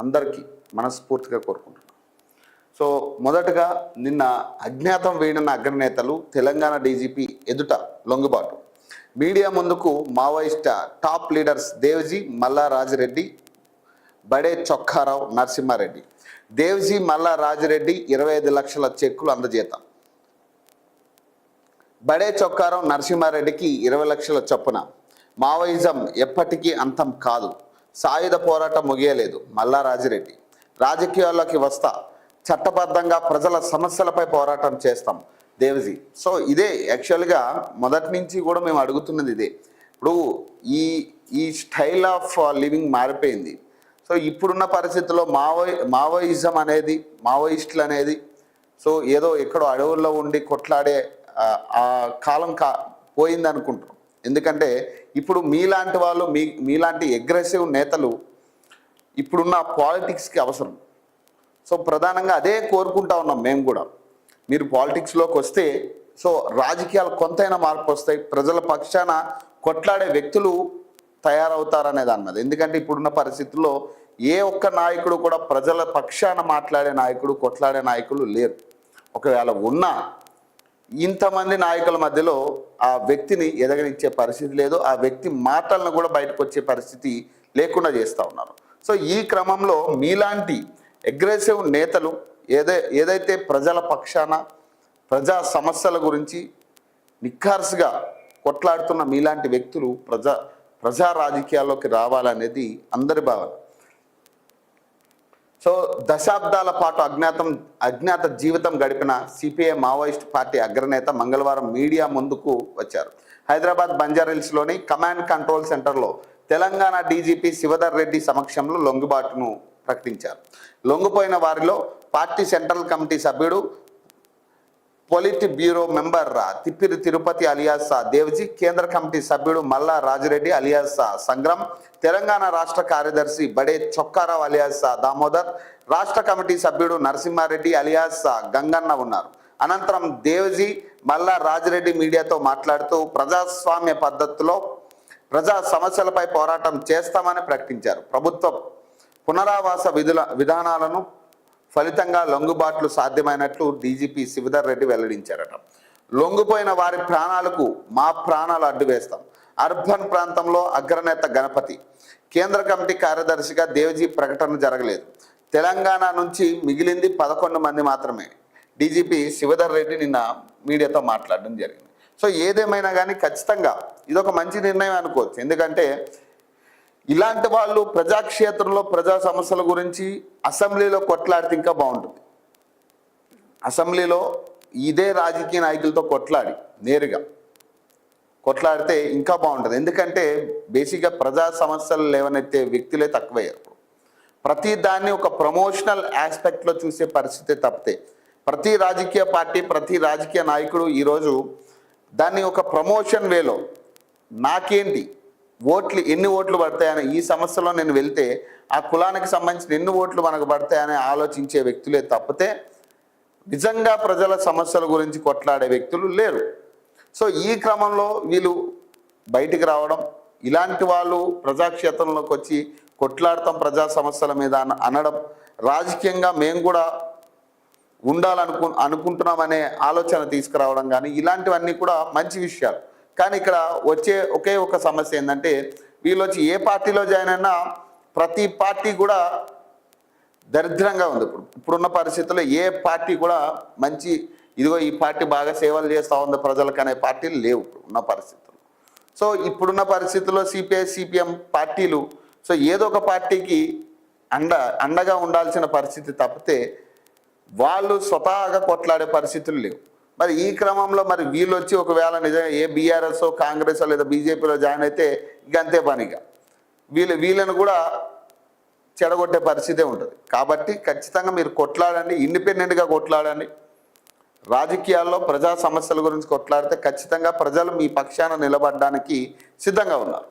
అందరికీ మనస్ఫూర్తిగా కోరుకుంటున్నాను. సో మొదటగా నిన్న అజ్ఞాతం వేడిన అగ్రనేతలు తెలంగాణ డీజీపీ ఎదుట లొంగుబాటు. మీడియా ముందుకు మావోయిస్ట్ టాప్ లీడర్స్ దేవ్జీ మల్లా రాజిరెడ్డి, బడే చొక్కారావు, నరసింహారెడ్డి. దేవ్జీ మల్లా రాజిరెడ్డి 25 లక్షల చెక్కులు అందజేత, బడే చొక్కారావు నరసింహారెడ్డికి 20 లక్షల చొప్పున. మావోయిజం ఎప్పటికీ అంతం కాదు, సాయుధ పోరాటం ముగియలేదు మల్లా రాజిరెడ్డి. రాజకీయాల్లోకి వస్తా, చట్టబద్ధంగా ప్రజల సమస్యలపై పోరాటం చేస్తాం దేవ్జీ. సో ఇదే యాక్చువల్గా మొదటి నుంచి కూడా మేము అడుగుతున్నది ఇదే. ఇప్పుడు ఈ స్టైల్ ఆఫ్ లివింగ్ మారిపోయింది. సో ఇప్పుడున్న పరిస్థితుల్లో మావోయిజం అనేది, మావోయిస్టులు అనేది సో ఏదో ఎక్కడో అడవుల్లో ఉండి కొట్లాడే ఆ కాలం పోయింది అనుకుంటున్నాం. ఎందుకంటే ఇప్పుడు మీలాంటి వాళ్ళు, మీలాంటి అగ్రెసివ్ నేతలు ఇప్పుడున్న పాలిటిక్స్కి అవసరం. సో ప్రధానంగా అదే కోరుకుంటా ఉన్నాం మేము కూడా. మీరు పాలిటిక్స్లోకి వస్తే సో రాజకీయాలు కొంతైనా మార్పు వస్తాయి, ప్రజల పక్షాన కొట్లాడే వ్యక్తులు తయారవుతారనే దాని మీద. ఎందుకంటే ఇప్పుడున్న పరిస్థితుల్లో ఏ ఒక్క నాయకుడు కూడా ప్రజల పక్షాన మాట్లాడే నాయకుడు, కొట్లాడే నాయకులు లేరు. ఒకవేళ ఉన్నా ఇంతమంది నాయకుల మధ్యలో ఆ వ్యక్తిని ఎదగనిచ్చే పరిస్థితి లేదు, ఆ వ్యక్తి మాటలను కూడా బయటకు వచ్చే పరిస్థితి లేకుండా చేస్తూ ఉన్నారు. సో ఈ క్రమంలో మీలాంటి అగ్రెసివ్ నేతలు ఏదైతే ప్రజల పక్షాన ప్రజా సమస్యల గురించి నిఖార్సుగా కొట్లాడుతున్న మీలాంటి వ్యక్తులు ప్రజా రాజకీయాల్లోకి రావాలనేది అందరి భావన. సో దశాబ్దాల పాటు అజ్ఞాత జీవితం గడిపిన సిపిఐ మావోయిస్ట్ పార్టీ అగ్రనేత మంగళవారం మీడియా ముందుకు వచ్చారు. హైదరాబాద్ బంజారాహిల్స్లోని కమాండ్ కంట్రోల్ సెంటర్లో తెలంగాణ డీజీపీ శివధర్ రెడ్డి సమక్షంలో లొంగుబాటును ప్రకటించారు. లొంగిపోయిన వారిలో పార్టీ సెంట్రల్ కమిటీ సభ్యుడు, polit bureau member Tippiri Tirupati alias Devji, కేంద్ర కమిటీ సభ్యుడు మల్లా రాజిరెడ్డి అలియాస్ సంగ్రామ్, తెలంగాణ రాష్ట్ర కార్యదర్శి బడే చొక్కారావు అలియాస్ దామోదర్, రాష్ట్ర కమిటీ సభ్యుడు నరసింహారెడ్డి అలియాస్ గంగన్న ఉన్నారు. అనంతరం దేవ్జీ మల్లా రాజిరెడ్డి మీడియాతో మాట్లాడుతూ ప్రజాస్వామ్య పద్ధతిలో ప్రజా సమస్యలపై పోరాటం చేస్తామని ప్రకటించారు. ప్రభుత్వ పునరావాస విధానాలను ఫలితంగా లొంగుబాట్లు సాధ్యమైనట్లు డీజీపీ శివధర్ రెడ్డి వెల్లడించారట. లొంగిపోయిన వారి ప్రాణాలకు మా ప్రాణాలు అడ్డు వేస్తాం. అర్బన్ ప్రాంతంలో అగ్రనేత గణపతి, కేంద్ర కమిటీ కార్యదర్శిగా దేవ్జీ ప్రకటన జరగలేదు. తెలంగాణ నుంచి మిగిలింది 11 మంది మాత్రమే. డీజీపీ శివధర్ రెడ్డి నిన్న మీడియాతో మాట్లాడడం జరిగింది. సో ఏదేమైనా కానీ ఖచ్చితంగా ఇదొక మంచి నిర్ణయం అనుకోవచ్చు. ఎందుకంటే ఇలాంటి వాళ్ళు ప్రజాక్షేత్రంలో ప్రజా సమస్యల గురించి అసెంబ్లీలో కొట్లాడితే ఇంకా బాగుంటుంది. అసెంబ్లీలో ఇదే రాజకీయ నాయకులతో కొట్లాడి నేరుగా కొట్లాడితే ఇంకా బాగుంటుంది. ఎందుకంటే బేసిక్గా ప్రజా సమస్యలు లేవనెత్తే వ్యక్తులే తక్కువయ్యారు. ప్రతి దాన్ని ఒక ప్రమోషనల్ ఆస్పెక్ట్లో చూసే పరిస్థితి తప్పితే ప్రతి రాజకీయ పార్టీ, ప్రతి రాజకీయ నాయకుడు ఈరోజు దాన్ని ఒక ప్రమోషన్ వేలో నాకేంటి ఎన్ని ఓట్లు పడతాయని, ఈ సమస్యలో నేను వెళ్తే ఆ కులానికి సంబంధించిన ఎన్ని ఓట్లు మనకు పడతాయని ఆలోచించే వ్యక్తులే తప్పితే నిజంగా ప్రజల సమస్యల గురించి కొట్లాడే వ్యక్తులు లేరు. సో ఈ క్రమంలో వీళ్ళు బయటికి రావడం, ఇలాంటి వాళ్ళు ప్రజాక్షేత్రంలోకి వచ్చి కొట్లాడతాం ప్రజా సమస్యల మీద అనడం, రాజకీయంగా మేము కూడా అనుకుంటున్నామనే ఆలోచన తీసుకురావడం కానీ ఇలాంటివన్నీ కూడా మంచి విషయాలు. కానీ ఇక్కడ వచ్చే ఒకే ఒక సమస్య ఏంటంటే వీళ్ళు వచ్చి ఏ పార్టీలో జాయిన్ అయినా ప్రతి పార్టీ కూడా దరిద్రంగా ఉంది. ఇప్పుడున్న పరిస్థితుల్లో ఏ పార్టీ కూడా మంచి ఇదిగో ఈ పార్టీ బాగా సేవలు చేస్తూ ఉంది ప్రజలకు అనే పార్టీలు లేవు ఉన్న పరిస్థితులు. సో ఇప్పుడున్న పరిస్థితుల్లో సిపిఐ, సిపిఎం పార్టీలు సో ఏదో ఒక పార్టీకి అండగా ఉండాల్సిన పరిస్థితి తప్పితే వాళ్ళు స్వతహాగా కొట్లాడే పరిస్థితులు లేవు. మరి ఈ క్రమంలో మరి వీళ్ళు వచ్చి ఒకవేళ నిజంగా ఏ బీఆర్ఎస్, కాంగ్రెస్ లేదా బీజేపీలో జాయిన్ అయితే ఇక అంతే పనిగా వీళ్ళను కూడా చెడగొట్టే పరిస్థితే ఉంటుంది. కాబట్టి ఖచ్చితంగా మీరు కొట్లాడండి, ఇండిపెండెంట్గా కొట్లాడండి. రాజకీయాల్లో ప్రజా సమస్యల గురించి కొట్లాడితే ఖచ్చితంగా ప్రజలు మీ పక్షాన నిలబడడానికి సిద్ధంగా ఉన్నారు.